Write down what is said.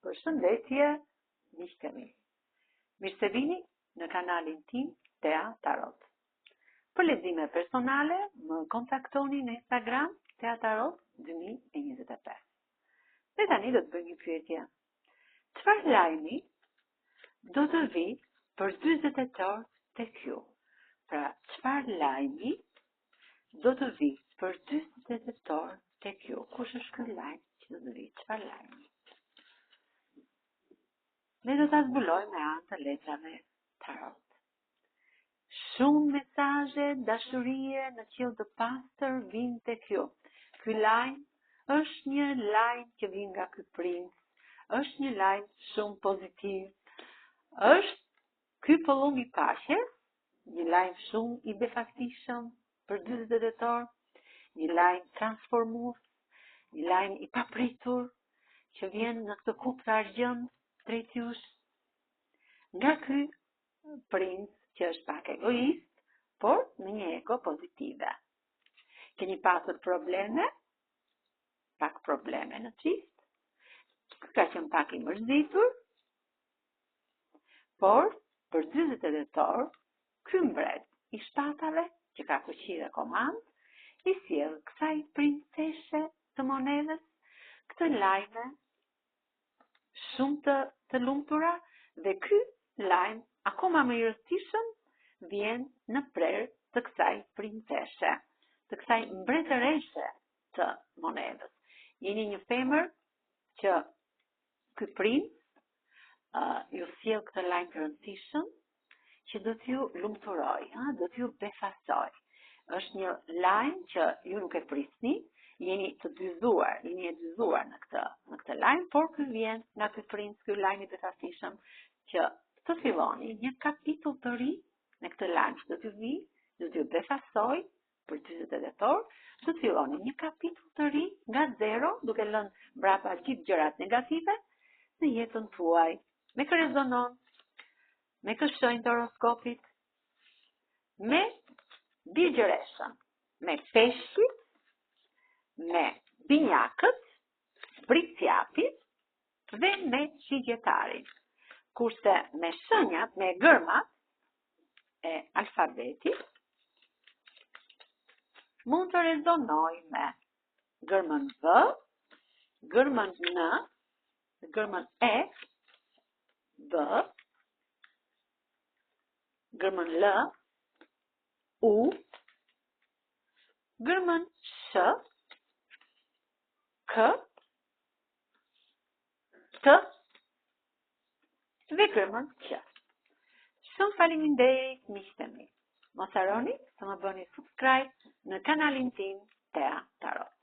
Përshëndetje, miqtë mi. Mirë se vini në kanalin tim Tea Tarot. Për lexime personale, më kontaktoni në Instagram Tea Tarot 2025. Dhe tani do të bëjmë një pyetje. Çfarë lajmi do të vi për 40 orë tek ju? Pra, çfarë lajmi do të vi për 40 orë tek ju? Kush është ky lajm që do të vi? Çfarë lajmi? Ne do ta zbulojmë me anë të letrave tarot. Shumë mesazhe dashurie në qiell të pastër vijnë tek ju. Ky lajm është një lajm që vjen nga ky princ, është një lajm shumë pozitiv. Është ky pëllum i paqes, një lajm shumë i befaktishëm për 40 orë, një lajm transformues, një lajm i papritur që vjen në këtë kupë të argjend drejt jush. Nga ky princ që është pak egoist, por në një ego pozitive. Keni pasur probleme, pak probleme në çift, ka qenë pak i mërzitur, por për 40 orë, ky mbret i shpatave që ka fuqi dhe komand, i sjell kësaj princeshe të monedhës këtë lajme shumë të lumtura dhe ky lajm akoma më i rëndësishëm vjen në prerë të kësaj princeshe, të kësaj mbretëreshe të monedhës. Jeni një femër që ky princ ju sjell këtë lajm të rëndësishëm që do t'ju lumturoj, do t'ju befasoj. Është një lajm që ju nuk e prisni, jeni të dyzuar, jeni e dyzuar në këtë lajm, por ky vjen nga ky princ, ky lajm i befasishëm që të filloni një kapitull të ri në këtë lajm që do t'ju vi, do t'ju befasoj për 40 orë, do të filloni një kapitull të ri nga zero, duke lënë mbrapa gjithë gjërat negative në jetën tuaj, me kë rezonon, me kë shenjë të horoskopit, me birgjëreshën, me peshqit, me binjakët, bricjapit dhe me shigjetarin. Kurse me shenjat, me gërmat e alfabetit, mund të rezonoj me gërmën V, gërmën N, gërmën E, B, gërmën L, U, gërmën Sh, K, T dhe gërmën Q. Shumë faleminderit miqtë mi. Mos harroni të më bëni subscribe në kanalin tim Tea Tarot.